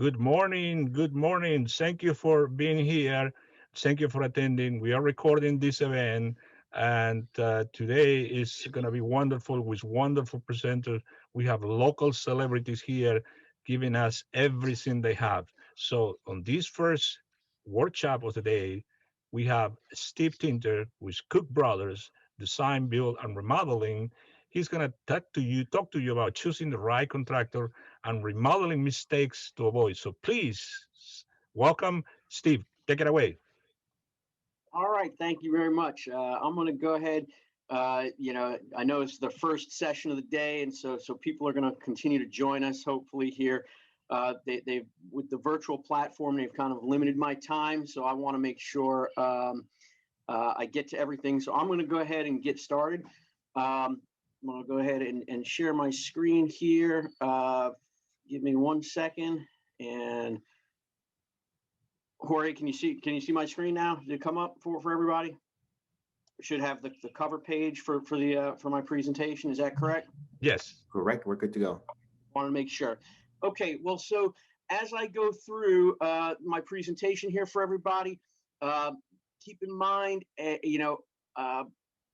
Good morning. Good morning. Thank you for being here. Thank you for attending. We are recording this event, and today is going to be wonderful with wonderful presenters. We have local celebrities here giving us everything they have. So, on this first workshop of the day, we have Steve Tinter with Cook Brothers Design, Build, and Remodeling. He's going to talk to you about choosing the right contractor and remodeling mistakes to avoid. So please welcome Steve. Take it away. All right, thank you very much. I'm going to go ahead. I know it's the first session of the day, and so people are going to continue to join us. Hopefully, here, they've with the virtual platform, they've kind of limited my time, so I want to make sure I get to everything. So I'm going to go ahead and get started. I'm going to go ahead and share my screen here. Give me 1 second, and Jorge, can you see my screen now? Did it come up for everybody? Should have the cover page for my presentation. Is that correct? Yes. Correct. We're good to go. Want to make sure. Okay. Well, so as I go through my presentation here for everybody, keep in mind,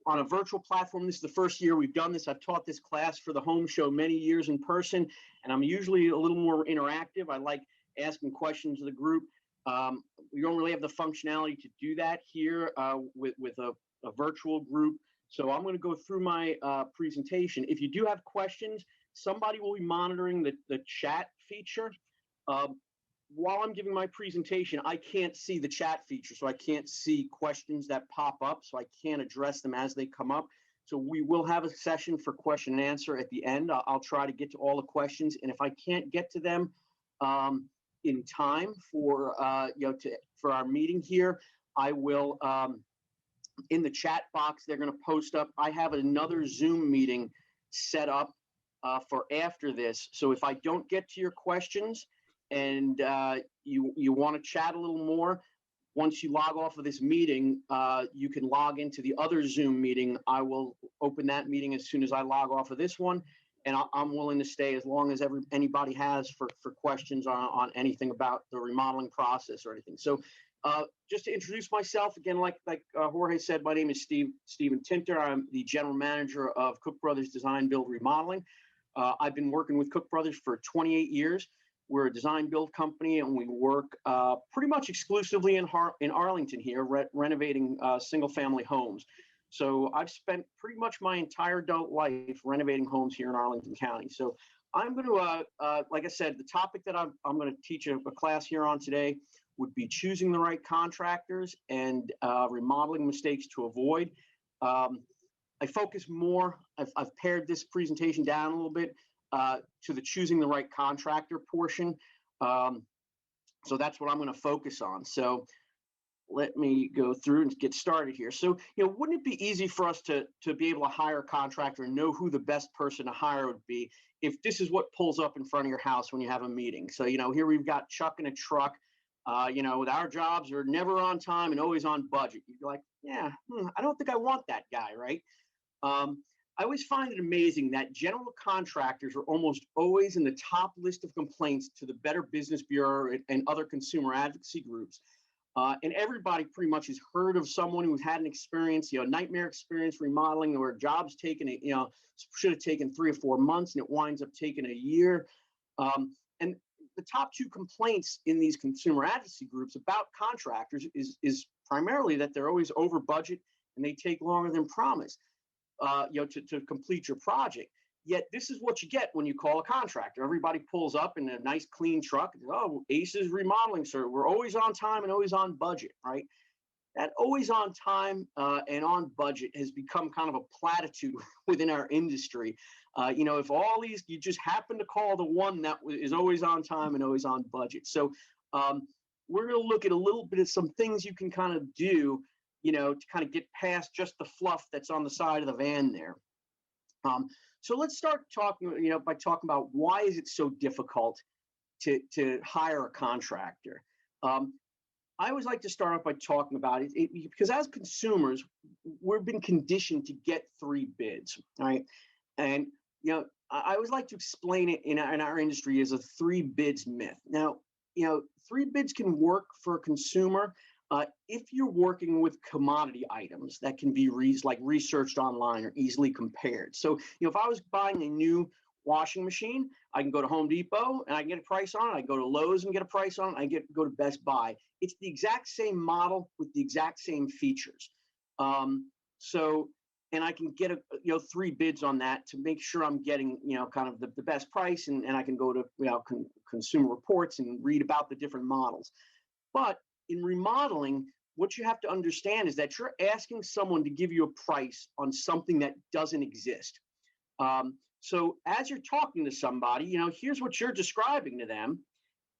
on a virtual platform, this is the first year we've done this. I've taught this class for the home show many years in person, and I'm usually a little more interactive. I like asking questions of the group. We don't really have the functionality to do that here with a virtual group. So I'm going to go through my presentation. If you do have questions, somebody will be monitoring the chat feature. While I'm giving my presentation, I can't see the chat feature, so I can't see questions that pop up, so I can't address them as they come up. So we will have a session for question and answer at the end. I'll try to get to all the questions, and if I can't get to them in time for for our meeting here, I will in the chat box they're going to post up. I have another Zoom meeting set up for after this. So if I don't get to your questions and you want to chat a little more, once you log off of this meeting, you can log into the other Zoom meeting. I will open that meeting as soon as I log off of this one, and I'm willing to stay as long as anybody has for questions on anything about the remodeling process or anything. So just to introduce myself again, like Jorge said, my name is Steven Tinter. I'm the general manager of Cook Brothers Design, Build, Remodeling. I've been working with Cook Brothers for 28 years. We're a design build company, and we work pretty much exclusively in Arlington here, renovating single family homes. So I've spent pretty much my entire adult life renovating homes here in Arlington County. So I'm going to, like I said, the topic that I'm going to teach a class here on today would be choosing the right contractors and remodeling mistakes to avoid. I focus more, I've pared this presentation down a little bit to the choosing the right contractor portion. So that's what I'm going to focus on. So let me go through and get started here. So, wouldn't it be easy for us to be able to hire a contractor and know who the best person to hire would be if this is what pulls up in front of your house when you have a meeting? So, here we've got Chuck in a truck. With our jobs are never on time and always on budget. You'd be like, yeah, I don't think I want that guy, right? I always find it amazing that general contractors are almost always in the top list of complaints to the Better Business Bureau and other consumer advocacy groups. And everybody pretty much has heard of someone who's had an experience, nightmare experience remodeling, where a job's taken, should have taken 3 or 4 months and it winds up taking a year. And the top 2 complaints in these consumer advocacy groups about contractors is primarily that they're always over budget and they take longer than promised. To complete your project. Yet this is what you get when you call a contractor. Everybody pulls up in a nice clean truck. Oh, Ace's Remodeling, sir. We're always on time and always on budget, right? That always on time and on budget has become kind of a platitude within our industry. If all these, you just happen to call the one that is always on time and always on budget. So we're going to look at a little bit of some things you can kind of do to kind of get past just the fluff that's on the side of the van there. So let's start talking, by talking about why is it so difficult to hire a contractor. I always like to start off by talking about it because as consumers, we've been conditioned to get 3 bids, right? And, I always like to explain it in our industry as a 3 bids myth. Now, three bids can work for a consumer if you're working with commodity items that can be researched online or easily compared. So, if I was buying a new washing machine, I can go to Home Depot and I can get a price on it. I go to Lowe's and get a price on it. I go to Best Buy. It's the exact same model with the exact same features. And I can get three bids on that to make sure I'm getting kind of the best price, and I can go to Consumer Reports and read about the different models. But in remodeling, what you have to understand is that you're asking someone to give you a price on something that doesn't exist. So as you're talking to somebody, here's what you're describing to them.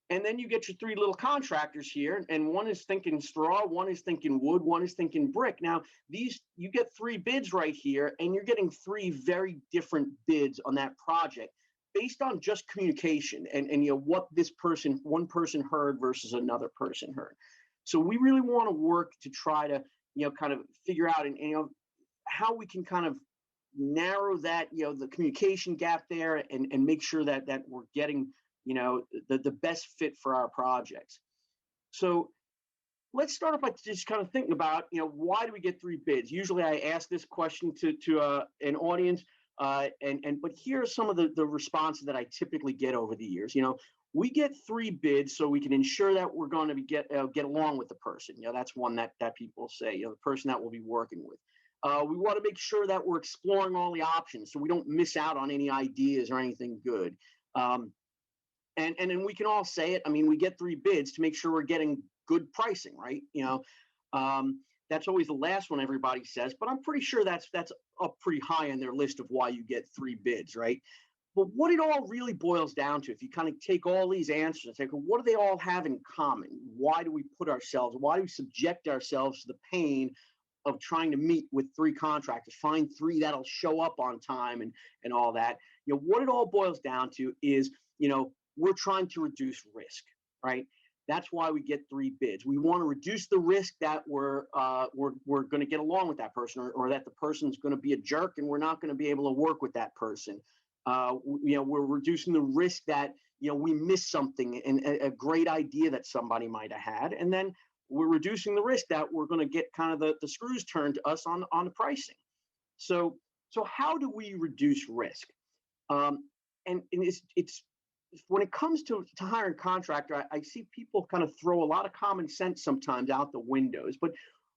And then you get your three little contractors here, and one is thinking straw, one is thinking wood, one is thinking brick. Now, you get three bids right here, and you're getting three very different bids on that project based on just communication and what one person heard versus another person heard. So we really want to work to try to kind of figure out and how we can kind of narrow that the communication gap there and make sure that we're getting the best fit for our projects. So let's start off by just kind of thinking about, why do we get three bids? Usually I ask this question to an audience, but here are some of the responses that I typically get over the years. We get three bids so we can ensure that we're going to get along with the person. That's one that people say, the person that we'll be working with. We want to make sure that we're exploring all the options so we don't miss out on any ideas or anything good. And then we can all say it. I mean, we get three bids to make sure we're getting good pricing, right? That's always the last one everybody says, but I'm pretty sure that's up pretty high on their list of why you get three bids, right? But what it all really boils down to, if you kind of take all these answers and say, well, what do they all have in common? Why do we subject ourselves to the pain of trying to meet with three contractors, find three that'll show up on time and all that? What it all boils down to is, we're trying to reduce risk, right? That's why we get three bids. We want to reduce the risk that we're going to get along with that person, or that the person's going to be a jerk and we're not going to be able to work with that person. We're reducing the risk that we miss something and a great idea that somebody might have had, and then we're reducing the risk that we're going to get kind of the screws turned to us on the pricing. So how do we reduce risk? And it's when it comes to hiring a contractor, I see people kind of throw a lot of common sense sometimes out the windows. But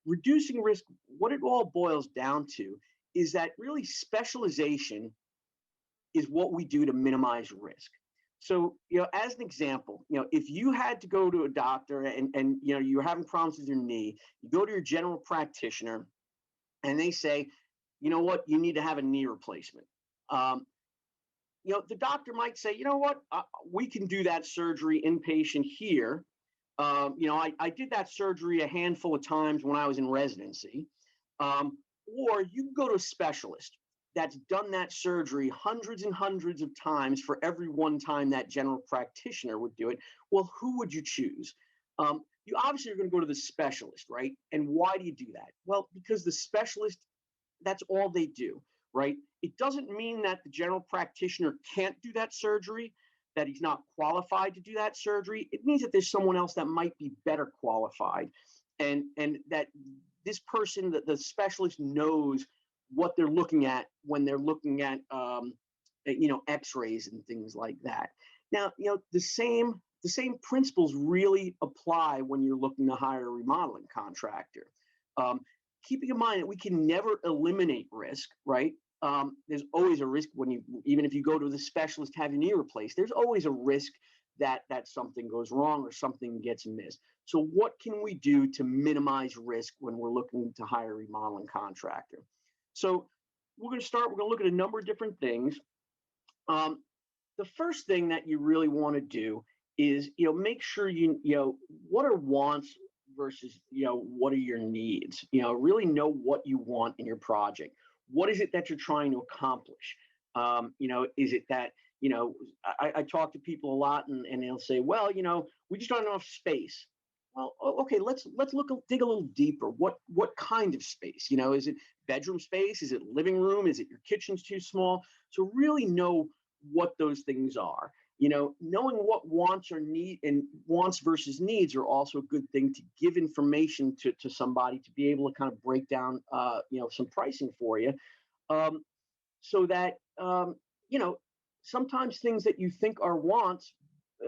reducing risk, what it all boils down to is that really specialization is what we do to minimize risk. So, as an example, if you had to go to a doctor and you're having problems with your knee, you go to your general practitioner and they say, you know what, you need to have a knee replacement. The doctor might say, we can do that surgery inpatient here. I did that surgery a handful of times when I was in residency. Or you can go to a specialist that's done that surgery hundreds and hundreds of times for every one time that general practitioner would do it. Well, who would you choose? You obviously are going to go to the specialist, right? And why do you do that? Well, because the specialist, that's all they do, right? It doesn't mean that the general practitioner can't do that surgery, that he's not qualified to do that surgery. It means that there's someone else that might be better qualified, and that this person, the specialist, knows what they're looking at when they're looking at x-rays and things like that. Now, the same principles really apply when you're looking to hire a remodeling contractor. Keeping in mind that we can never eliminate risk, right? There's always a risk even if you go to the specialist to have your knee replaced, there's always a risk that something goes wrong or something gets missed. So what can we do to minimize risk when we're looking to hire a remodeling contractor? So we're going to look at a number of different things. The first thing that you really want to do is, make sure what are wants versus, what are your needs? Really know what you want in your project. What is it that you're trying to accomplish? Is it that, I talk to people a lot and they'll say, well, we just don't have enough space. Well, okay, let's dig a little deeper. What kind of space? Is it bedroom space? Is it living room? Is it your kitchen's too small? So really know what those things are. Knowing what wants versus needs are also a good thing to give information to somebody to be able to kind of break down, some pricing for you. So that, sometimes things that you think are wants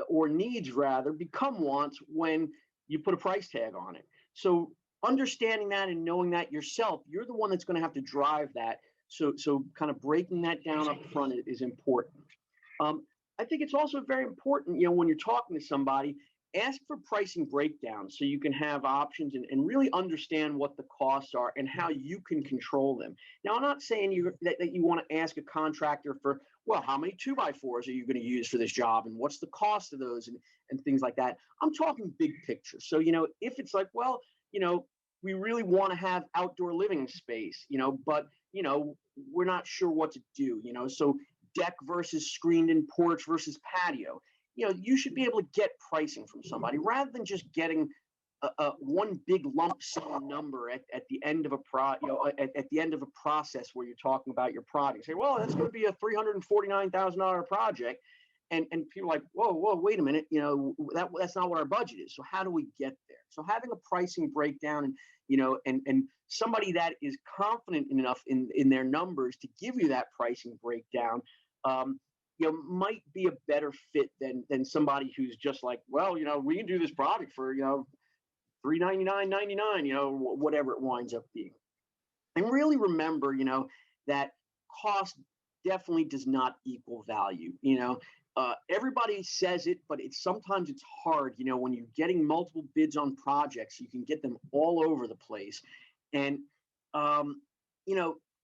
or needs rather become wants when you put a price tag on it. So understanding that and knowing that yourself, you're the one that's going to have to drive that. So kind of breaking that down up front is important. I think it's also very important, when you're talking to somebody, ask for pricing breakdowns so you can have options and really understand what the costs are and how you can control them. Now, I'm not saying that you want to ask a contractor for, well, how many 2x4s are you going to use for this job and what's the cost of those and things like that. I'm talking big picture. So, if it's like, well, we really want to have outdoor living space, but, we're not sure what to do, so deck versus screened-in porch versus patio. You should be able to get pricing from somebody rather than just getting a one big lump sum number at the end of at the end of a process where you're talking about your project. Say, well, that's going to be a $349,000 project, and people are like, whoa, wait a minute, that's not what our budget is. So how do we get there? So having a pricing breakdown and somebody that is confident enough in their numbers to give you that pricing breakdown, might be a better fit than somebody who's just like, well, we can do this product for, $399.99, whatever it winds up being. And really remember, that cost definitely does not equal value. Everybody says it, but sometimes it's hard, when you're getting multiple bids on projects, you can get them all over the place. And,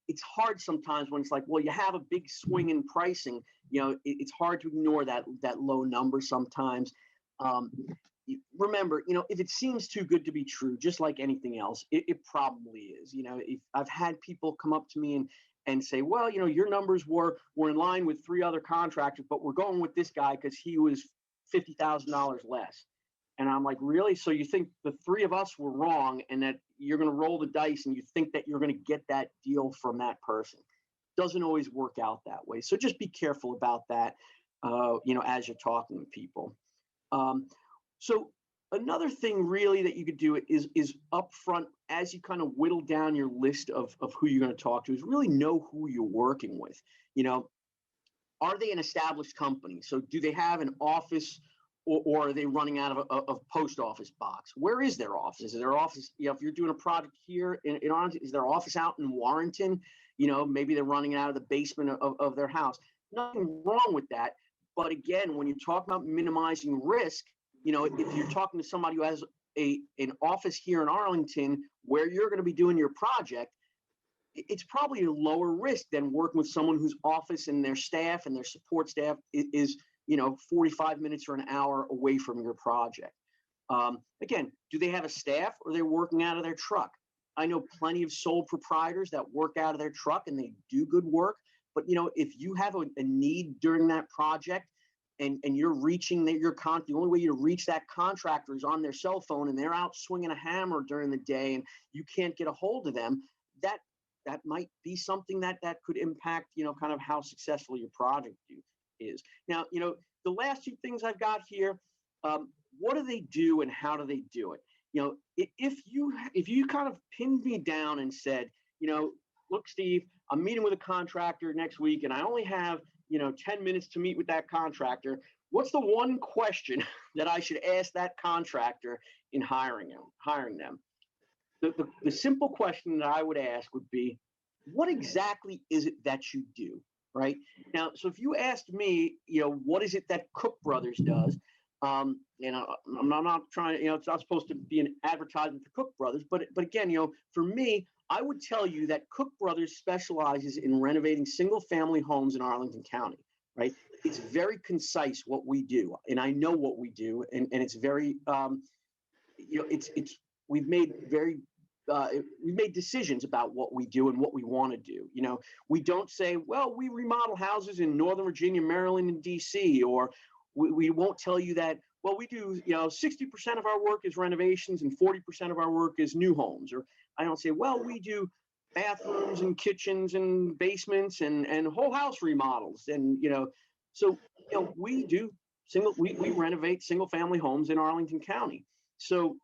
it's hard sometimes when it's like, well, you have a big swing in pricing, it's hard to ignore that low number sometimes. Remember, if it seems too good to be true, just like anything else, it probably is. If I've had people come up to me and say, well, your numbers were in line with 3 other contractors, but we're going with this guy because he was $50,000 less. And I'm like, really? So you think the 3 of us were wrong and that you're going to roll the dice and you think that you're going to get that deal from that person? Doesn't always work out that way. So just be careful about that, as you're talking to people. So another thing really that you could do is upfront, as you kind of whittle down your list of who you're going to talk to, is really know who you're working with. Are they an established company? So do they have an office, or are they running out of a post office box? Where is their office? Is their office, if you're doing a project here in Arlington, is their office out in Warrenton? Maybe they're running it out of the basement of their house. Nothing wrong with that. But again, when you're talking about minimizing risk, if you're talking to somebody who has an office here in Arlington where you're going to be doing your project, it's probably a lower risk than working with someone whose office and their staff and their support staff is 45 minutes or an hour away from your project. Again, do they have a staff or they're working out of their truck? I know plenty of sole proprietors that work out of their truck and they do good work. But, if you have a need during that project and you're reaching the only way you reach that contractor is on their cell phone and they're out swinging a hammer during the day and you can't get a hold of them, that might be something that could impact, kind of how successful your project is. Now, the last 2 things I've got here, what do they do and how do they do it? If you kind of pinned me down and said, look, Steve, I'm meeting with a contractor next week and I only have, 10 minutes to meet with that contractor. What's the one question that I should ask that contractor in hiring them? The simple question that I would ask would be, what exactly is it that you do? Right now, so if you asked me, what is it that Cook Brothers does? I'm not trying, it's not supposed to be an advertisement for Cook Brothers, but again, for me, I would tell you that Cook Brothers specializes in renovating single-family homes in Arlington County. Right, it's very concise what we do, and I know what we do, and it's very, we've made decisions about what we do and what we want to do. We don't say, well, we remodel houses in Northern Virginia, Maryland, and DC, or we won't tell you that, well, we do, 60% of our work is renovations and 40% of our work is new homes. Or I don't say, well, we do bathrooms and kitchens and basements and whole house remodels. And, so We renovate single family homes in Arlington County. So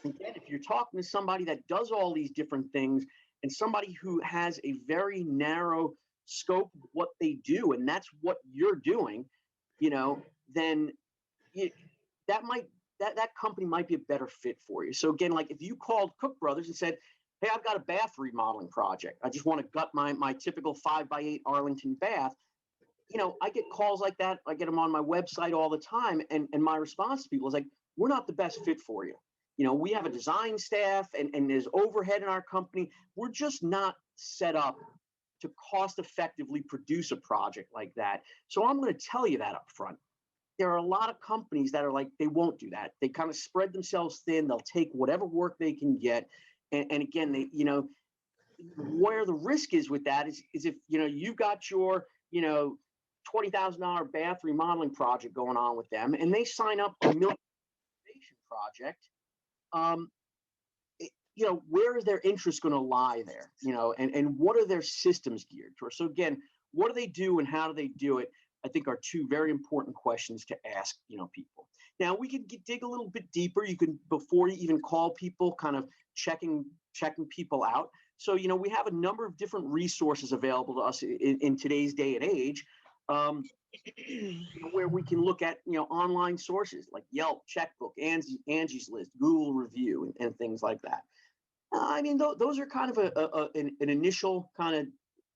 again, if you're talking to somebody that does all these different things and somebody who has a very narrow scope of what they do, and that's what you're doing, then you, that might that company might be a better fit for you. So again, like if you called Cook Brothers and said, "Hey, I've got a bath remodeling project. I just want to gut my typical 5x8 Arlington bath." I get calls like that. I get them on my website all the time, and my response to people is like, "We're not the best fit for you. We have a design staff and there's overhead in our company. We're just not set up to cost effectively produce a project like that." So I'm going to tell you that up front. There are a lot of companies that are like, they won't do that. They kind of spread themselves thin. They'll take whatever work they can get. And again, where the risk is with that is if, you've got your, $20,000 bath remodeling project going on with them and they sign up a million project, um, where is their interest going to lie there? And what are their systems geared towards? So again, what do they do and how do they do it? I think are two very important questions to ask, people. Now we can dig a little bit deeper. You can, before you even call people, kind of checking people out. So, we have a number of different resources available to us in today's day and age, um, where we can look at, online sources like Yelp, Checkbook, Angie's List, Google Review, and things like that. I mean, those are kind of an initial kind of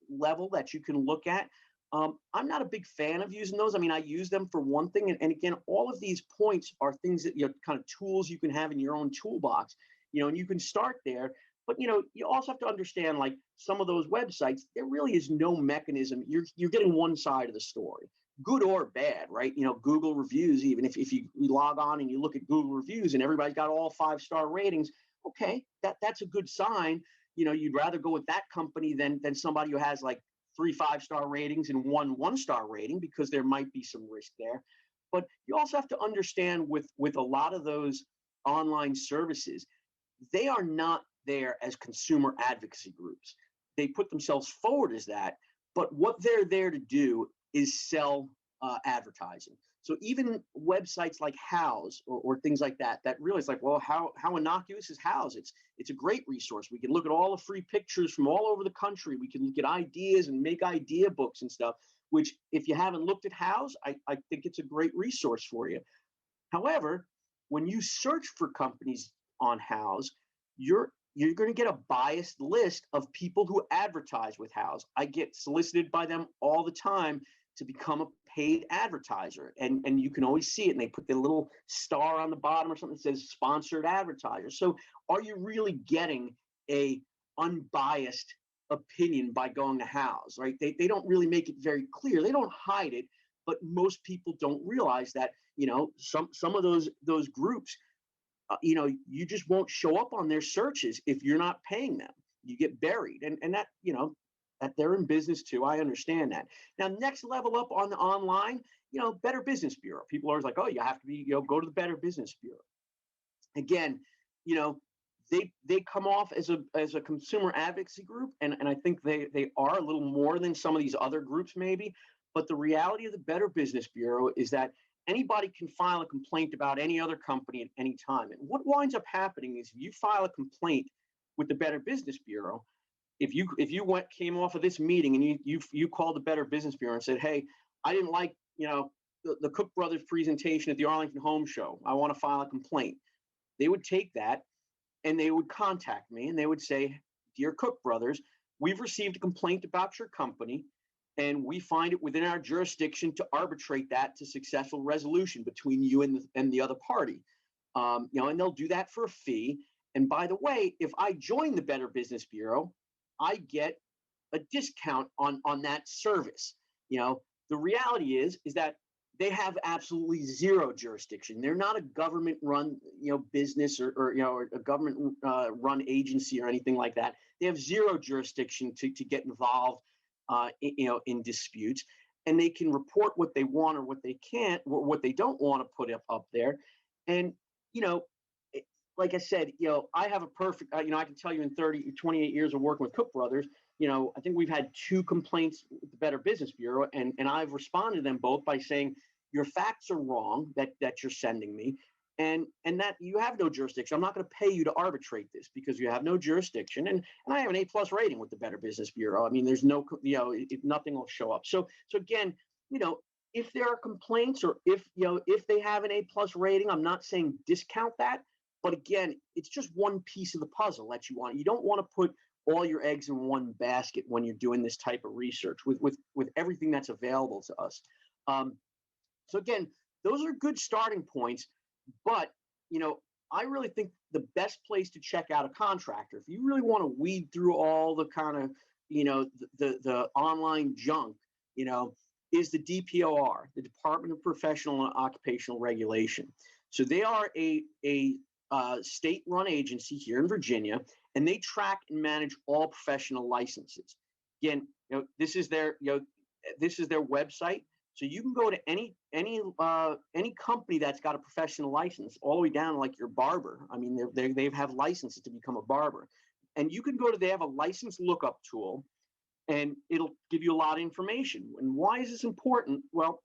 level that you can look at. I'm not a big fan of using those. I mean, I use them for one thing. And again, all of these points are things that, kind of tools you can have in your own toolbox, and you can start there. But, you also have to understand, like some of those websites, there really is no mechanism. You're getting one side of the story, good or bad, right? Google reviews, even if you log on and you look at Google reviews and everybody's got all 5-star ratings, okay, that's a good sign. You'd rather go with that company than somebody who has like 3 5-star ratings and 1 1-star rating, because there might be some risk there. But you also have to understand with a lot of those online services, they are not there as consumer advocacy groups. They put themselves forward as that, but what they're there to do is sell advertising. So even websites like House or things like that really is like, well, how innocuous is House? It's a great resource. We can look at all the free pictures from all over the country. We can get ideas and make idea books and stuff, which if you haven't looked at House, I think it's a great resource for you. However, when you search for companies on House, you're going to get a biased list of people who advertise with House. I get solicited by them all the time to become a paid advertiser. And you can always see it. And they put the little star on the bottom or something that says sponsored advertiser. So are you really getting a unbiased opinion by going to House, right? They don't really make it very clear. They don't hide it, but most people don't realize that, some of those groups, you just won't show up on their searches if you're not paying them. You get buried. And that, that they're in business too. I understand that. Now, next level up on the online, Better Business Bureau. People are always like, oh, you have to be, go to the Better Business Bureau. Again, they come off as a consumer advocacy group, and I think they are a little more than some of these other groups maybe. But the reality of the Better Business Bureau is that anybody can file a complaint about any other company at any time. And what winds up happening is if you file a complaint with the Better Business Bureau, if you came off of this meeting and you called the Better Business Bureau and said, hey, I didn't like the Cook Brothers presentation at the Arlington Home Show, I want to file a complaint, they would take that and they would contact me and they would say, dear Cook Brothers, we've received a complaint about your company and we find it within our jurisdiction to arbitrate that to successful resolution between you and the other party. And they'll do that for a fee. And by the way, if I join the Better Business Bureau, I get a discount on that service. The reality is that they have absolutely zero jurisdiction. They're not a government run, business or a government run agency or anything like that. They have zero jurisdiction to get involved, in disputes, and they can report what they want or what they can't, or what they don't want to put up there. And, like I said, I have a perfect, I can tell you in 28 years of working with Cook Brothers, I think we've had 2 complaints with the Better Business Bureau, and I've responded to them both by saying your facts are wrong that you're sending me, and that you have no jurisdiction. I'm not going to pay you to arbitrate this because you have no jurisdiction. And I have an A+ rating with the Better Business Bureau. I mean, there's no, nothing will show up. So again, if there are complaints, or if they have an A+ rating, I'm not saying discount that. But again, it's just one piece of the puzzle that you want. You don't want to put all your eggs in one basket when you're doing this type of research with everything that's available to us. So again, those are good starting points. But, I really think the best place to check out a contractor, if you really want to weed through all the kind of, the online junk, is the DPOR, the Department of Professional and Occupational Regulation. So they are a state-run agency here in Virginia, and they track and manage all professional licenses. Again, this is their website. So you can go to any company that's got a professional license, all the way down to like your barber. I mean, they have licenses to become a barber, and you can they have a license lookup tool, and it'll give you a lot of information. And why is this important? Well,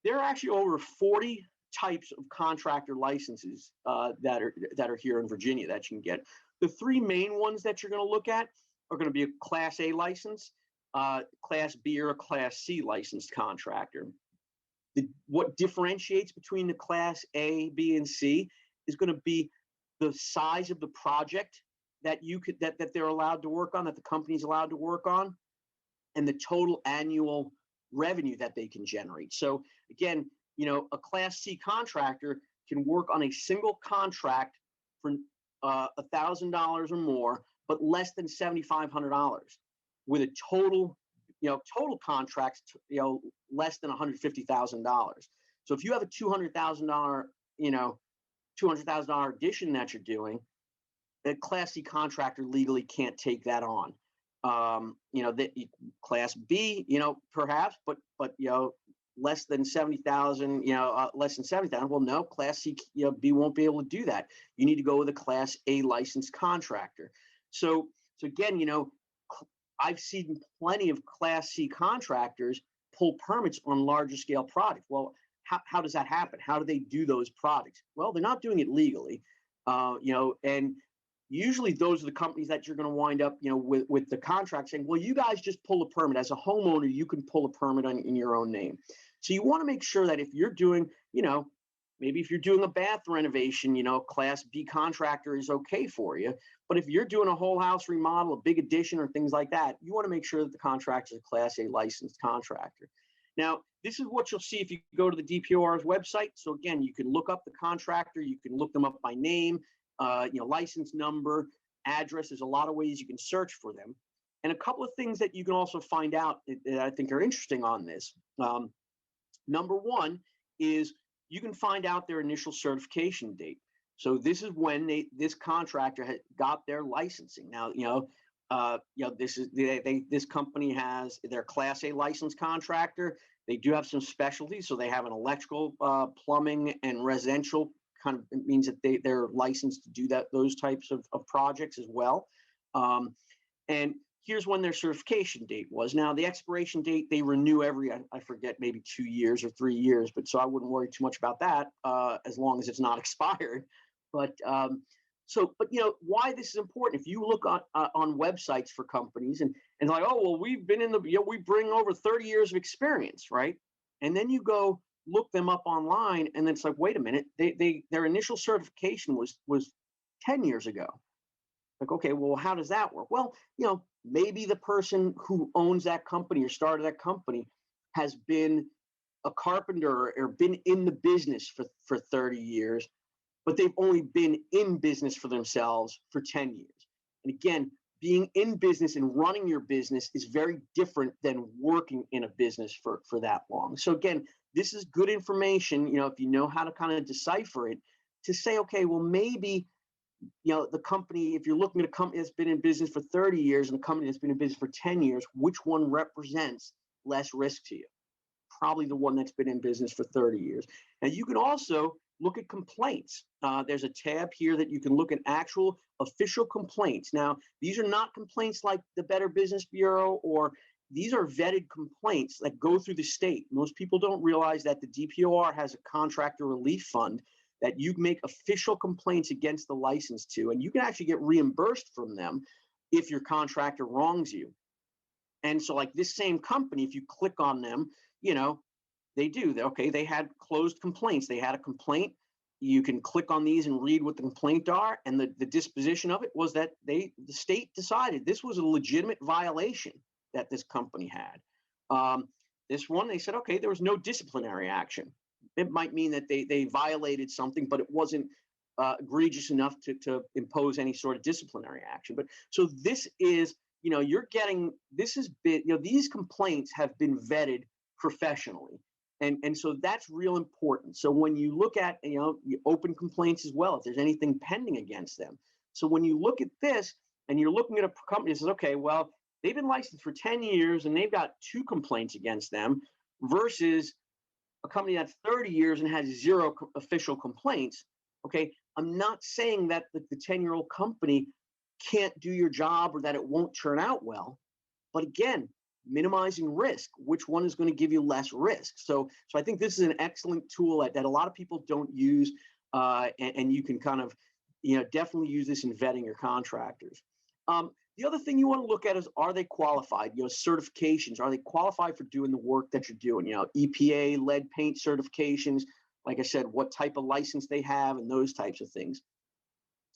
there are actually over 40 types of contractor licenses that are here in Virginia that you can get. The 3 main ones that you're going to look at are going to be a Class A license, Class B, or a Class C licensed contractor. What differentiates between the Class A, B, and C is going to be the size of the project that they're allowed to work on, that the company's allowed to work on, and the total annual revenue that they can generate. So again, a Class C contractor can work on a single contract for $1,000 or more, but less than $7,500, with a total contracts, less than $150,000. So if you have a $200,000, $200,000 addition that you're doing, a Class C contractor legally can't take that on. Class B, perhaps, but less than 70,000, less than 70,000. Well, no, Class C, B won't be able to do that. You need to go with a Class A licensed contractor. So again, I've seen plenty of Class C contractors pull permits on larger scale projects. Well, how does that happen? How do they do those projects? Well, they're not doing it legally, and usually those are the companies that you're going to wind up, with the contract saying, well, you guys just pull a permit. As a homeowner, you can pull a permit in your own name. So you want to make sure that if you're doing, maybe if you're doing a bath renovation, Class B contractor is okay for you. But if you're doing a whole house remodel, a big addition, or things like that, you want to make sure that the contractor is a Class A licensed contractor. Now, this is what you'll see if you go to the DPOR's website. So again, you can look up the contractor, you can look them up by name, license number, address. There's a lot of ways you can search for them. And a couple of things that you can also find out that I think are interesting on this. Number one is you can find out their initial certification date. So this is when this contractor got their licensing. Now, this company has their Class A licensed contractor. They do have some specialties. So they have an electrical, plumbing, and residential kind of. It means that they're licensed to do those types of projects as well. And here's when their certification date was. Now, the expiration date, they renew every, I forget, maybe 2 years or 3 years, but so I wouldn't worry too much about that as long as it's not expired. But why this is important, if you look on websites for companies and like, oh, well, we've been in we bring over 30 years of experience, right? And then you go look them up online, and then it's like, wait a minute, their initial certification was 10 years ago. Like, okay, well, how does that work? Well, maybe the person who owns that company or started that company has been a carpenter or been in the business for 30 years, but they've only been in business for themselves for 10 years. And again, being in business and running your business is very different than working in a business for that long. So again, this is good information, if you know how to kind of decipher it, to say, okay, well, maybe the company, if you're looking at a company that's been in business for 30 years and a company that's been in business for 10 years, which one represents less risk to you? Probably the one that's been in business for 30 years. Now, you can also, look at complaints. There's a tab here that you can look at actual official complaints. Now, these are not complaints like the Better Business Bureau, or these are vetted complaints that go through the state. Most people don't realize that the DPOR has a contractor relief fund that you make official complaints against the license to, and you can actually get reimbursed from them if your contractor wrongs you. And so like this same company, if you click on them, they do. Okay, they had closed complaints. They had a complaint. You can click on these and read what the complaint are. And the disposition of it was that the state decided this was a legitimate violation that this company had. This one, they said, okay, there was no disciplinary action. It might mean that they violated something, but it wasn't egregious enough to impose any sort of disciplinary action. But so this is, you're getting, this has been, these complaints have been vetted professionally. And so that's real important. So when you look at, open complaints as well, if there's anything pending against them. So when you look at this and you're looking at a company that says, okay, well, they've been licensed for 10 years and they've got 2 complaints against them versus a company that's 30 years and has 0 official complaints. Okay, I'm not saying that the 10-year-old company can't do your job or that it won't turn out well. But again, minimizing risk, which one is going to give you less risk? So I think this is an excellent tool that a lot of people don't use, and you can kind of, definitely use this in vetting your contractors. The other thing you want to look at is, are they qualified? Certifications. Are they qualified for doing the work that you're doing? EPA, lead paint certifications. Like I said, what type of license they have and those types of things.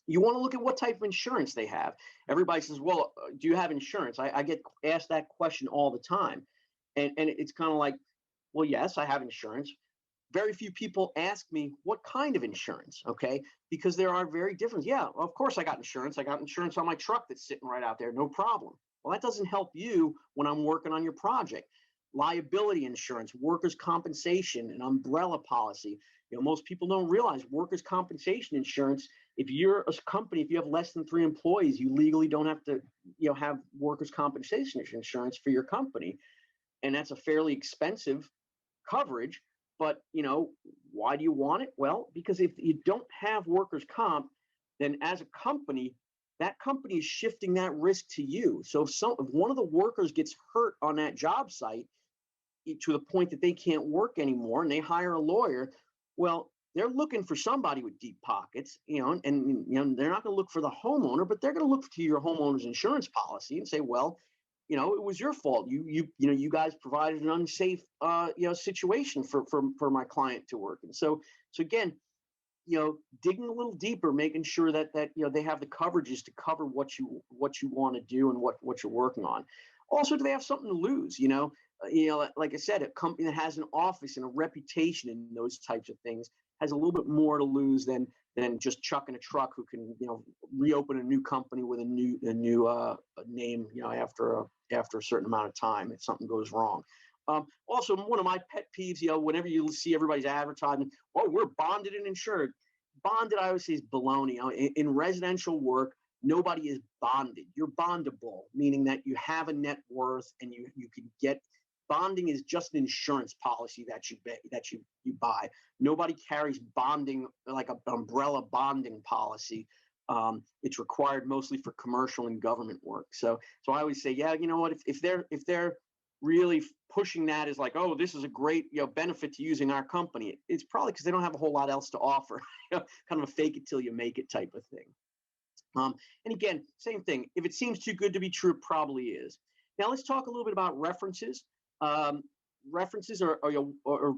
You want to look at what type of insurance they have. Everybody says, well, do you have insurance? I get asked that question all the time. And it's kind of like, well, yes, I have insurance. Very few people ask me what kind of insurance, okay? Because there are very different. Yeah, of course I got insurance. I got insurance on my truck that's sitting right out there, no problem. Well, that doesn't help you when I'm working on your project. Liability insurance, workers' compensation, an umbrella policy. Most people don't realize workers' compensation insurance, if you're a company, if you have less than 3 employees, you legally don't have to, have workers' compensation insurance for your company. And that's a fairly expensive coverage. But, why do you want it? Well, because if you don't have workers' comp, then as a company, that company is shifting that risk to you. So if one of the workers gets hurt on that job site to the point that they can't work anymore and they hire a lawyer, well, they're looking for somebody with deep pockets, and they're not going to look for the homeowner, but they're going to look to your homeowner's insurance policy and say, well, it was your fault. You guys provided an unsafe, situation for my client to work. And so again, digging a little deeper, making sure that they have the coverages to cover what you want to do and what you're working on. Also, do they have something to lose? Like I said, a company that has an office and a reputation and those types of things has a little bit more to lose than just chucking a truck who can reopen a new company with a new name after a certain amount of time if something goes wrong. Also, one of my pet peeves, whenever you see everybody's advertising, oh, we're bonded and insured. Bonded, I always say, is baloney. In residential work, nobody is bonded. You're bondable, meaning that you have a net worth and you can get. Bonding is just an insurance policy that you buy. Nobody carries bonding like an umbrella bonding policy. It's required mostly for commercial and government work. So I always say, yeah, you know what? If they're really pushing that as like, oh, this is a great benefit to using our company, it's probably because they don't have a whole lot else to offer. Kind of a fake it till you make it type of thing. And again, same thing. If it seems too good to be true, it probably is. Now let's talk a little bit about references. References are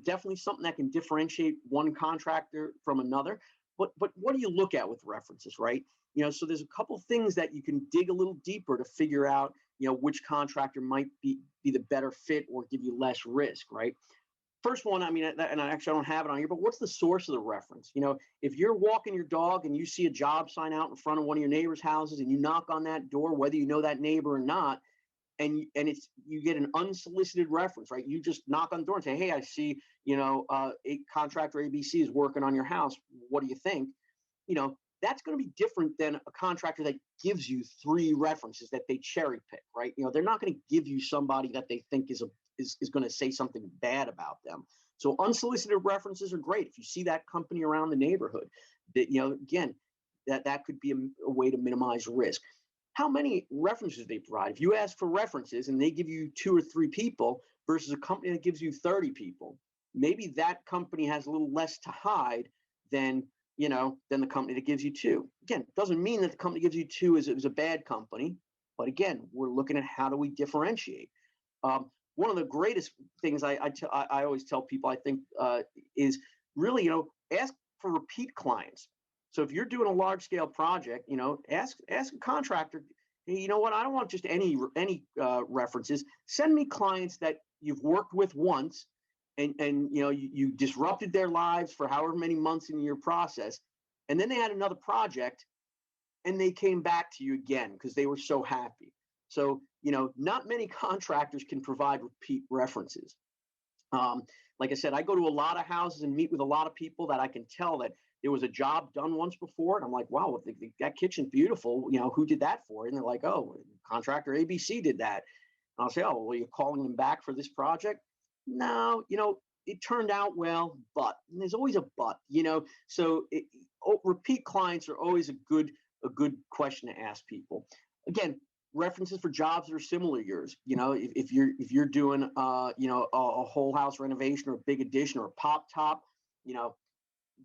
definitely something that can differentiate one contractor from another. But what do you look at with references, right? So there's a couple things that you can dig a little deeper to figure out, which contractor might be the better fit or give you less risk, right? First one, and I don't have it on here, but what's the source of the reference? If you're walking your dog and you see a job sign out in front of one of your neighbor's houses and you knock on that door, whether you know that neighbor or not, and you get an unsolicited reference, right? You just knock on the door and say, hey, I see, contractor ABC is working on your house. What do you think? That's going to be different than a contractor that gives you 3 references that they cherry pick, right? They're not going to give you somebody that they think is going to say something bad about them. So unsolicited references are great. If you see that company around the neighborhood, that, again, that could be a way to minimize risk. How many references they provide? If you ask for references and they give you 2 or 3 people versus a company that gives you 30 people, maybe that company has a little less to hide than than the company that gives you 2. Again, it doesn't mean that the company gives you 2 is a bad company, but again, we're looking at how do we differentiate. One of the greatest things I always tell people, I think, is really, ask for repeat clients. So if you're doing a large scale project, ask a contractor, hey, you know what? I don't want just any references. Send me clients that you've worked with once, and you disrupted their lives for however many months in your process, and then they had another project, and they came back to you again because they were so happy. So not many contractors can provide repeat references. Like I said, I go to a lot of houses and meet with a lot of people that I can tell that there was a job done once before, and I'm like, wow, that kitchen's beautiful. Who did that for? And they're like, oh, contractor ABC did that. And I'll say, oh, well, you're calling them back for this project? No, it turned out well, but and there's always a but. So repeat clients are always a good question to ask people. Again, references for jobs that are similar to yours. If you're doing a whole house renovation or a big addition or a pop top,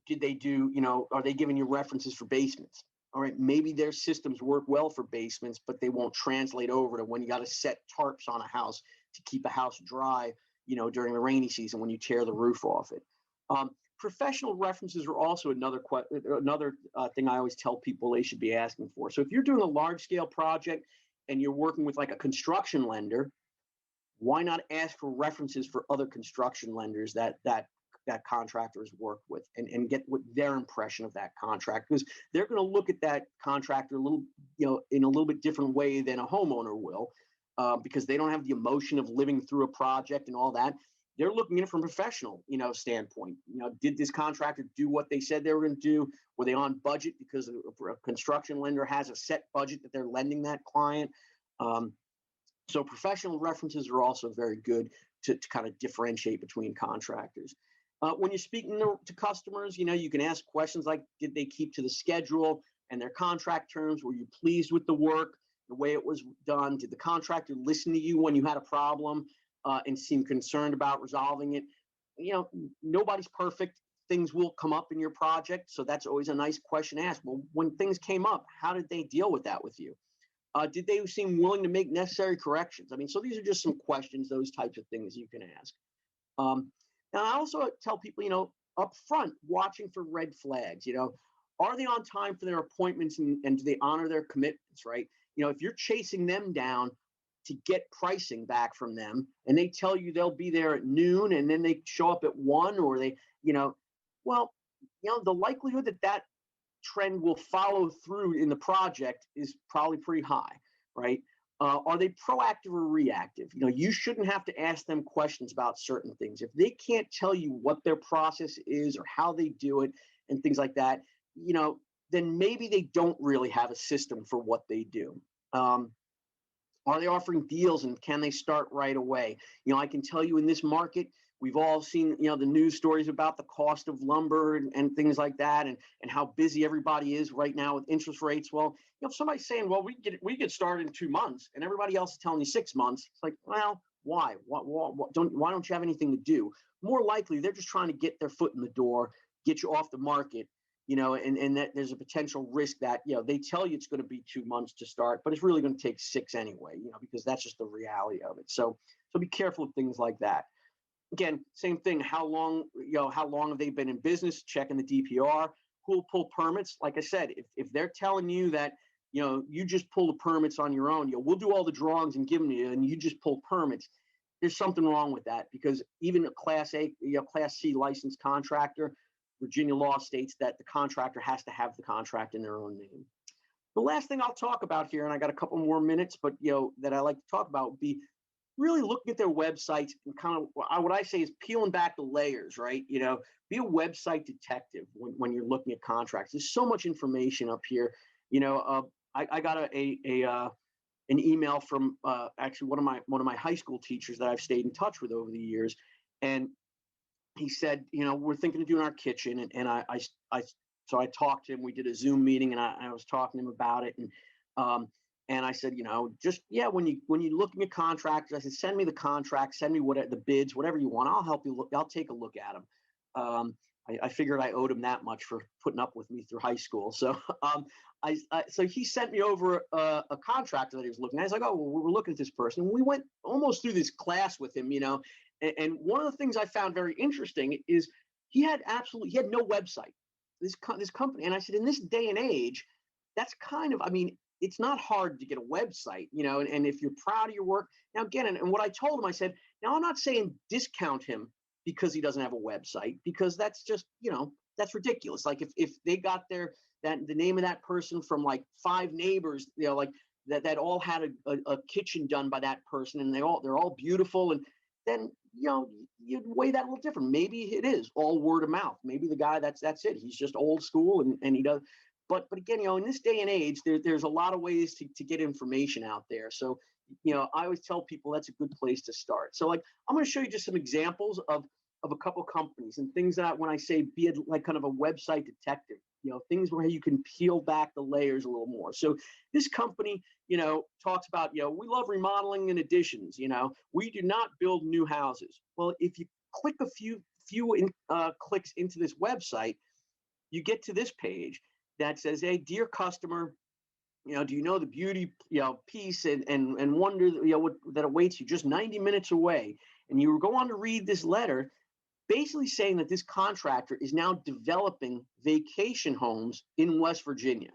did they do, are they giving you references for basements? All right, maybe their systems work well for basements, but they won't translate over to when you got to set tarps on a house to keep a house dry, during the rainy season when you tear the roof off it. Professional references are also another thing I always tell people they should be asking for. So if you're doing a large scale project and you're working with like a construction lender, why not ask for references for other construction lenders that contractors work with and get what their impression of that contract, because they're going to look at that contractor a little, in a little bit different way than a homeowner will, because they don't have the emotion of living through a project and all that. They're looking at it from a professional, standpoint. Did this contractor do what they said they were going to do? Were they on budget? Because a construction lender has a set budget that they're lending that client. So professional references are also very good to kind of differentiate between contractors. When you're speaking to customers, you can ask questions like, did they keep to the schedule and their contract terms? Were you pleased with the work, the way it was done? Did the contractor listen to you when you had a problem and seem concerned about resolving it? Nobody's perfect. Things will come up in your project. So that's always a nice question to ask. Well, when things came up, how did they deal with that with you? Did they seem willing to make necessary corrections? So these are just some questions, those types of things you can ask. Now, I also tell people, up front, watching for red flags. Are they on time for their appointments and do they honor their commitments, right? If you're chasing them down to get pricing back from them and they tell you they'll be there at noon and then they show up at 1, or they, the likelihood that trend will follow through in the project is probably pretty high, right? Are they proactive or reactive? You shouldn't have to ask them questions about certain things. If they can't tell you what their process is or how they do it and things like that, then maybe they don't really have a system for what they do. Are they offering deals and can they start right away? I can tell you in this market, we've all seen, the news stories about the cost of lumber and things like that, and how busy everybody is right now with interest rates. Well, if somebody's saying, well, we get started in 2 months, and everybody else is telling you 6 months, it's like, well, why? Why don't you have anything to do? More likely, they're just trying to get their foot in the door, get you off the market, and that there's a potential risk that, they tell you it's going to be 2 months to start, but it's really going to take 6 anyway, because that's just the reality of it. So be careful of things like that. Again, same thing. How long have they been in business? Checking the DPR. Who will pull permits? Like I said, if they're telling you that, you just pull the permits on your own, we'll do all the drawings and give them to you, and you just pull permits. There's something wrong with that, because even a Class A, Class C licensed contractor, Virginia law states that the contractor has to have the contract in their own name. The last thing I'll talk about here, and I got a couple more minutes, but that I like to talk about, would be really looking at their websites and kind of what I say is peeling back the layers, right? Be a website detective when you're looking at contracts. There's so much information up here. I got an email from actually one of my high school teachers that I've stayed in touch with over the years, and he said, we're thinking of doing our kitchen. So I talked to him, we did a Zoom meeting, and I was talking to him about it. And I said, when you're looking at contractors, I said, send me the contract, send me the bids, whatever you want. I'll help you look. I'll take a look at them. I figured I owed him that much for putting up with me through high school. So, so he sent me over a contractor that he was looking at. I was like, oh, well, we're looking at this person. And we went almost through this class with him, and one of the things I found very interesting is he had no website, this company. And I said, in this day and age, that's it's not hard to get a website, and if you're proud of your work. Now, again, and what I told him, I said, now I'm not saying discount him because he doesn't have a website, because that's just, that's ridiculous. Like if they got the name of that person from like 5 neighbors, like that all had a kitchen done by that person, and they're all beautiful, and then, you'd weigh that a little different. Maybe it is all word of mouth. Maybe the guy, that's it. He's just old school, and he does. But again, in this day and age, there's a lot of ways to get information out there. So, I always tell people that's a good place to start. So, like, I'm going to show you just some examples of a couple companies and things that, when I say be it like kind of a website detective, things where you can peel back the layers a little more. So this company, talks about, we love remodeling and additions. We do not build new houses. Well, if you click a few clicks into this website, you get to this page that says, hey, dear customer, do you know the beauty, peace and wonder, that awaits you just 90 minutes away? And you go on to read this letter, basically saying that this contractor is now developing vacation homes in West Virginia.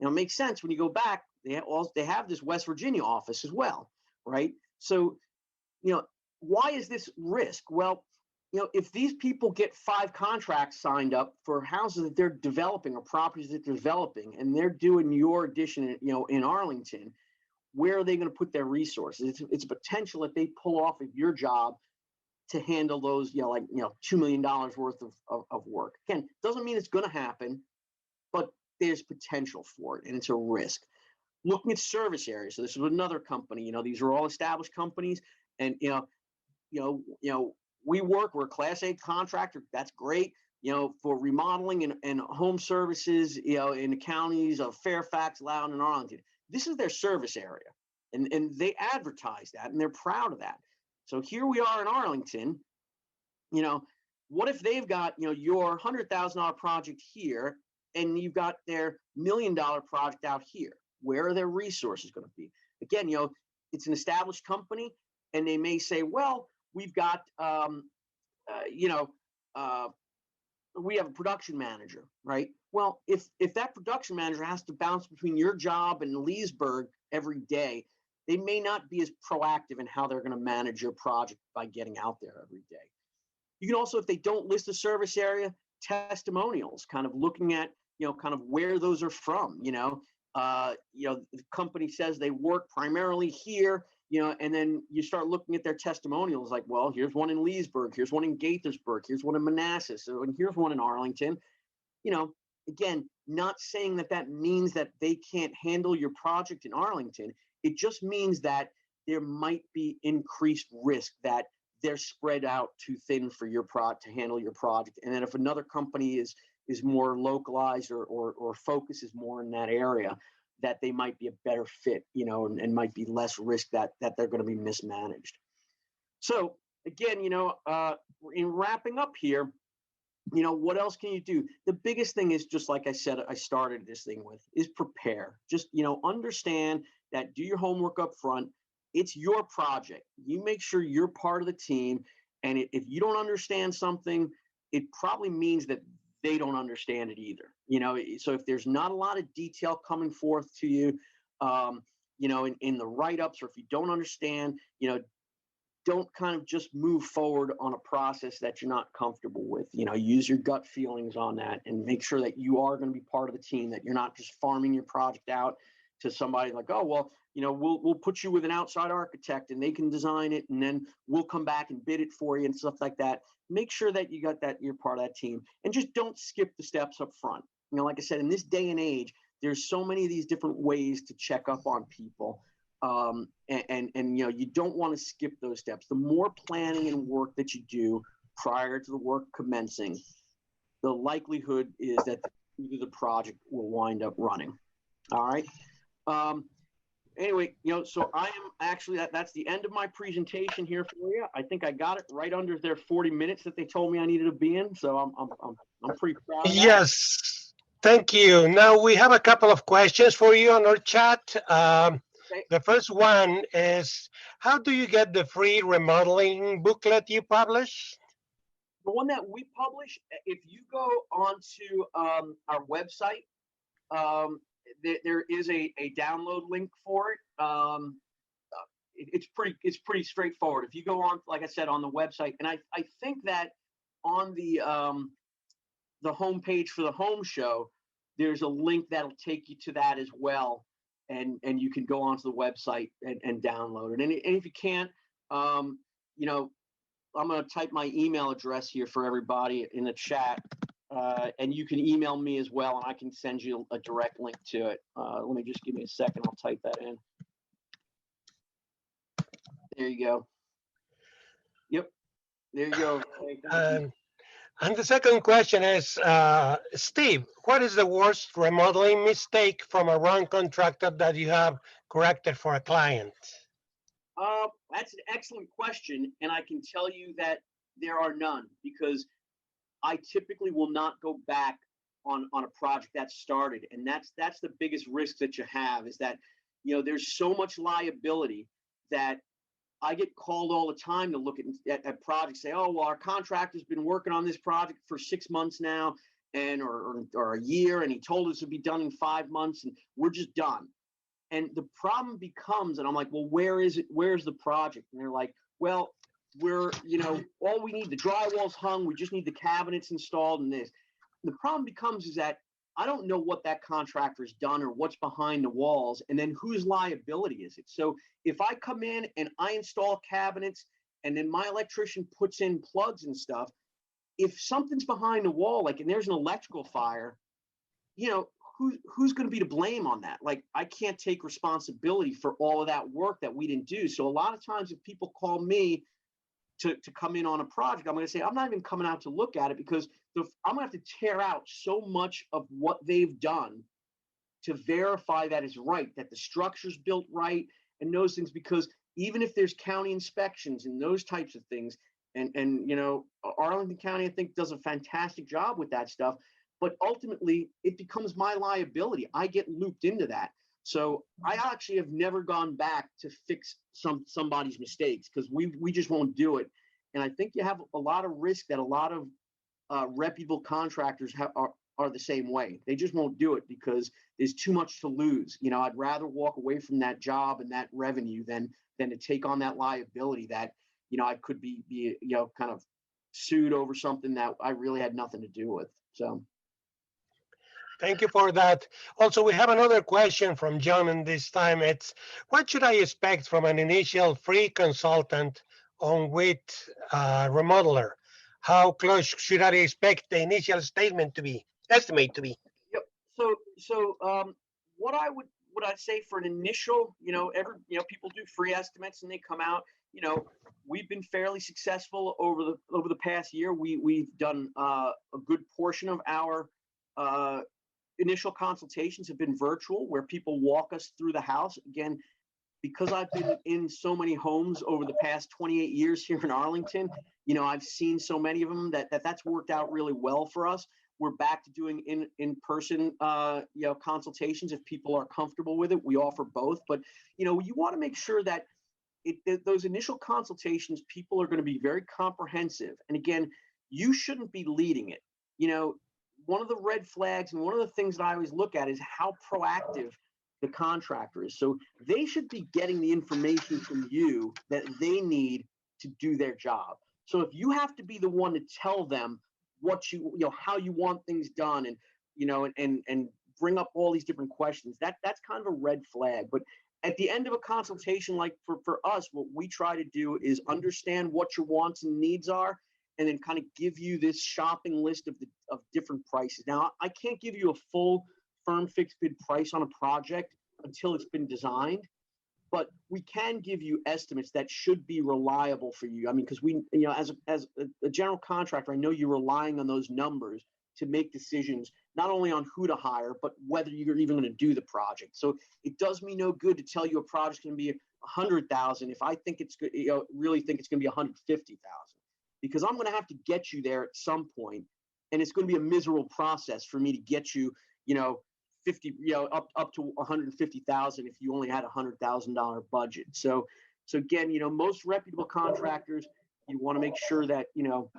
It makes sense when you go back. They have this West Virginia office as well, right? So, why is this risk? Well, if these people get 5 contracts signed up for houses that they're developing or properties that they're developing, and they're doing your addition, in Arlington, where are they going to put their resources? It's a potential that they pull off of your job to handle those, $2 million worth of work. Again, doesn't mean it's going to happen, but there's potential for it, and it's a risk. Looking at service areas. So this is another company. These are all established companies, and we're a Class A contractor. That's great. For remodeling and home services, in the counties of Fairfax, Loudoun, and Arlington. This is their service area, and they advertise that, and they're proud of that. So here we are in Arlington. What if they've got, your $100,000 project here, and you've got their $1 million project out here? Where are their resources going to be? Again, it's an established company, and they may say, well, we've got, we have a production manager, right? Well, if that production manager has to bounce between your job and Leesburg every day, they may not be as proactive in how they're going to manage your project by getting out there every day. You can also, if they don't list a service area, testimonials, kind of looking at, kind of where those are from. The company says they work primarily here, and then you start looking at their testimonials, like, well, here's one in Leesburg, here's one in Gaithersburg, here's one in Manassas, and here's one in Arlington. Again, not saying that means that they can't handle your project in Arlington. It just means that there might be increased risk that they're spread out too thin for your to handle your project. And then if another company is more localized or focuses more in that area, that they might be a better fit, and might be less risk that they're going to be mismanaged. So again, in wrapping up here, what else can you do? The biggest thing is, just like I said, I started this thing with, is prepare. Just, understand that, do your homework up front. It's your project. You make sure you're part of the team. And if you don't understand something, it probably means that they don't understand it either. So if there's not a lot of detail coming forth to you, in the write-ups, or if you don't understand, don't kind of just move forward on a process that you're not comfortable with. Use your gut feelings on that, and make sure that you are going to be part of the team, that you're not just farming your project out to somebody like, oh, well, we'll put you with an outside architect and they can design it, and then we'll come back and bid it for you and stuff like that. Make sure that you got that, you're part of that team, and just don't skip the steps up front. Like I said, in this day and age, there's so many of these different ways to check up on people. And you don't want to skip those steps. The more planning and work that you do, prior to the work commencing, the likelihood is that the project will wind up running. All right. Anyway, so I am actually, that's the end of my presentation here for you. I think I got it right under their 40 minutes that they told me I needed to be in. So I'm pretty proud of that. Yes, thank you. Now we have a couple of questions for you on our chat. Okay. The first one is, how do you get the free remodeling booklet you publish? The one that we publish, if you go onto our website, there is a download link for it. It's pretty straightforward. If you go on, like I said, on the website, and I think that on the homepage for the home show, there's a link that'll take you to that as well, and you can go onto the website and download it. And if you can't, I'm going to type my email address here for everybody in the chat, and you can email me as well, and I can send you a direct link to it. Let me just give me a second. I'll type that in. There you go. Yep. There you go. Okay, thank you. And the second question is, Steve, what is the worst remodeling mistake from a wrong contractor that you have corrected for a client? That's an excellent question, and I can tell you that there are none, because I typically will not go back on a project that started, and that's the biggest risk that you have, is that there's so much liability that I get called all the time to look at projects, say, oh, well, our contractor's been working on this project for 6 months now, and or a year, and he told us it'd be done in 5 months, and we're just done. And the problem becomes, and I'm like, well, where is it? Where's the project? And they're like, well, we're, all we need, the drywall's hung, we just need the cabinets installed and this. The problem becomes is that I don't know what that contractor's done or what's behind the walls, and then whose liability is it? So if I come in and I install cabinets and then my electrician puts in plugs and stuff, if something's behind the wall, like, and there's an electrical fire, who's going to be to blame on that? Like, I can't take responsibility for all of that work that we didn't do. So a lot of times if people call me to come in on a project, I'm going to say, I'm not even coming out to look at it, because I'm going to have to tear out so much of what they've done to verify that is right, that the structure's built right and those things, because even if there's county inspections and those types of things, and Arlington County, I think, does a fantastic job with that stuff, but ultimately it becomes my liability. I get looped into that. So I actually have never gone back to fix somebody's mistakes, because we just won't do it. And I think you have a lot of risk that a lot of reputable contractors are the same way. They just won't do it because there's too much to lose. I'd rather walk away from that job and that revenue than to take on that liability that, I could be kind of sued over something that I really had nothing to do with. So. Thank you for that. Also, we have another question from John, and this time it's, what should I expect from an initial free consultant on with remodeler? How close should I expect the initial estimate to be? Yep. So what I'd say for an initial, people do free estimates and they come out. We've been fairly successful over the past year. We've done a good portion of our initial consultations have been virtual, where people walk us through the house. Again, because I've been in so many homes over the past 28 years here in Arlington, I've seen so many of them that's worked out really well for us. We're back to doing in-person, consultations if people are comfortable with it. We offer both, but you want to make sure that those initial consultations, people are going to be very comprehensive. And again, you shouldn't be leading it. One of the red flags and one of the things that I always look at is how proactive the contractor is. So they should be getting the information from you that they need to do their job. So if you have to be the one to tell them what how you want things done, and bring up all these different questions, that's kind of a red flag. But at the end of a consultation, like for us, what we try to do is understand what your wants and needs are, and then kind of give you this shopping list of different prices. Now, I can't give you a full firm fixed bid price on a project until it's been designed, but we can give you estimates that should be reliable for you. I mean, because we, you know, as a general contractor, I know you're relying on those numbers to make decisions, not only on who to hire, but whether you're even going to do the project. So it does me no good to tell you a project's going to be 100,000 if I think it's good, you know, really think it's going to be 150,000, because I'm going to have to get you there at some point, and it's going to be a miserable process for me to get you, you know, 50, you know, up to 150,000 if you only had $100,000 budget. So again, you know, most reputable contractors, you want to make sure that, you know,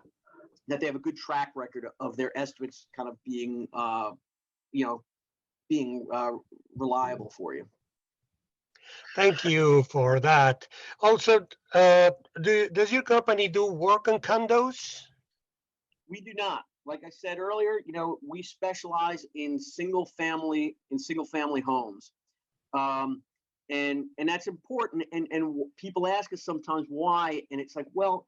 that they have a good track record of their estimates kind of being, you know, being reliable for you. Thank you for that. Also, does your company do work on condos? We do not. Like I said earlier, you know, we specialize in single family homes, and that's important. And people ask us sometimes why, and it's like, well,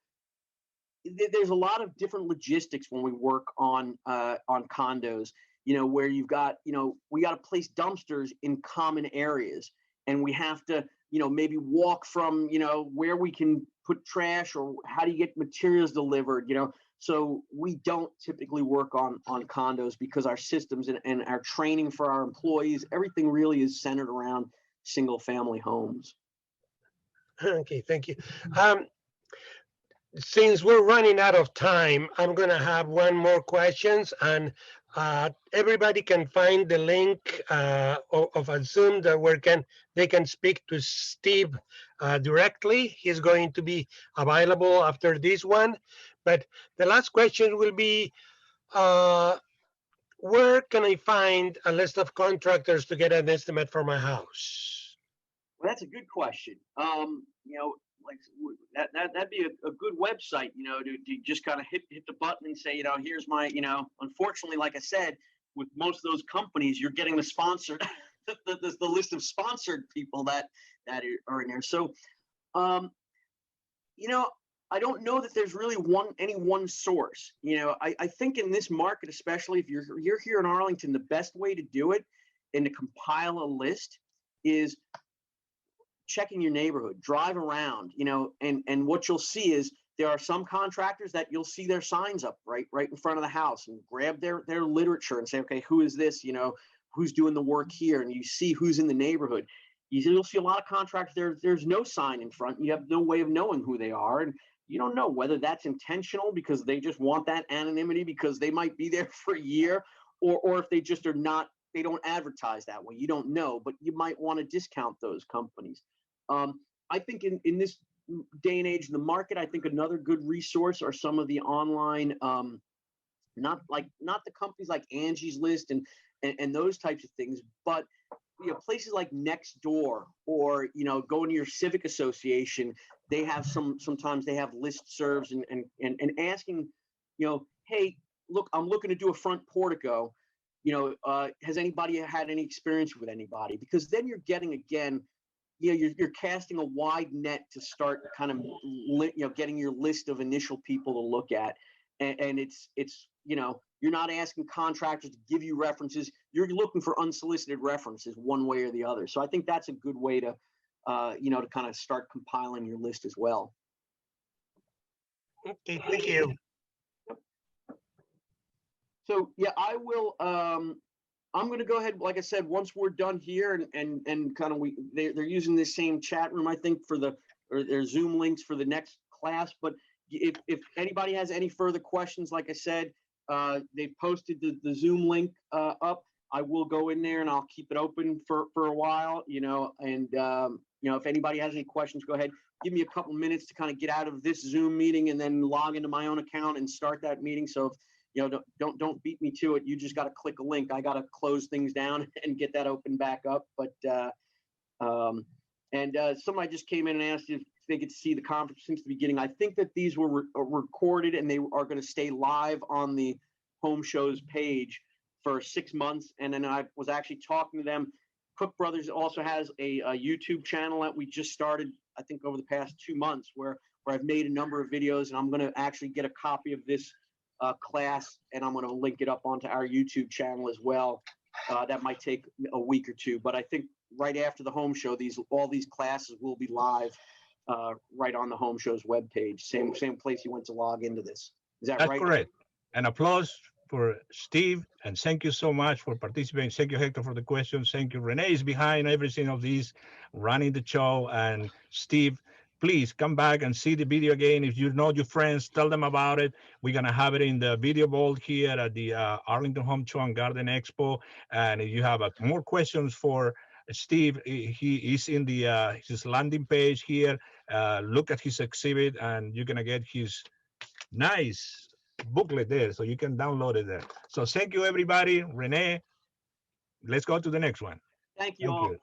there's a lot of different logistics when we work on condos, you know, where you've got, you know, we got to place dumpsters in common areas, and we have to, you know, maybe walk from, you know, where we can put trash, or how do you get materials delivered, you know. So we don't typically work on condos because our systems and our training for our employees, everything really is centered around single family homes. Okay, thank you. Since we're running out of time, I'm going to have one more questions, and everybody can find the link of a Zoom that where they can speak to Steve directly. He's going to be available after this one. But the last question will be, where can I find a list of contractors to get an estimate for my house? Well, that's a good question. You know, like that'd be a good website, you know, to just kind of hit the button and say, you know, here's my, you know, unfortunately, like I said, with most of those companies, you're getting the sponsored, the list of sponsored people that are in there. So, you know, I don't know that there's really any one source. You know, I think in this market, especially if you're here in Arlington, the best way to do it and to compile a list is checking your neighborhood, drive around, you know, and what you'll see is there are some contractors that you'll see their signs up right in front of the house, and grab their literature and say, okay, who is this, you know, who's doing the work here, and you see who's in the neighborhood. You'll see a lot of contractors, there's no sign in front, and you have no way of knowing who they are, and you don't know whether that's intentional because they just want that anonymity because they might be there for a year, or if they just are not, they don't advertise that way. You don't know, but you might want to discount those companies. I think in this day and age in the market, I think another good resource are some of the online, not the companies like Angie's List and those types of things, but you know, places like Nextdoor, or, you know, going to your civic association. They have sometimes they have listservs and asking, you know, hey, look, I'm looking to do a front portico. You know, has anybody had any experience with anybody? Because then you're getting, again, you know, you're casting a wide net to start kind of, you know, getting your list of initial people to look at, and it's you know, you're not asking contractors to give you references. You're looking for unsolicited references one way or the other. So I think that's a good way to, you know, to kind of start compiling your list as well. Okay, thank you. So yeah, I will. I'm going to go ahead. Like I said, once we're done here, and kind of they're using this same chat room, I think, for their Zoom links for the next class. But if anybody has any further questions, like I said, they've posted the Zoom link up. I will go in there and I'll keep it open for a while, you know, and you know, if anybody has any questions, go ahead. Give me a couple minutes to kind of get out of this Zoom meeting and then log into my own account and start that meeting. So, you know, don't beat me to it. You just got to click a link. I got to close things down and get that open back up. But somebody just came in and asked if they could see the conference since the beginning. I think that these were recorded and they are going to stay live on the Home Shows page for 6 months. And then I was actually talking to them. Cook Brothers also has a YouTube channel that we just started, I think, over the past 2 months, where I've made a number of videos, and I'm going to actually get a copy of this class, and I'm going to link it up onto our YouTube channel as well. that might take a week or two. But I think right after the home show, all these classes will be live right on the home show's webpage. Same place you went to log into this. Is that That's right? correct. An applause for Steve, and thank you so much for participating. Thank you, Hector, for the questions. Thank you. Renee is behind everything of these, running the show. And Steve, please come back and see the video again. If you know your friends, tell them about it. We're going to have it in the video vault here at the Arlington Home Show and Garden Expo. And if you have more questions for Steve, he is in the his landing page here. Look at his exhibit, and you're going to get his nice booklet there, so you can download it there. So thank you, everybody. Renee, let's go to the next one. Thank you Thank all. you.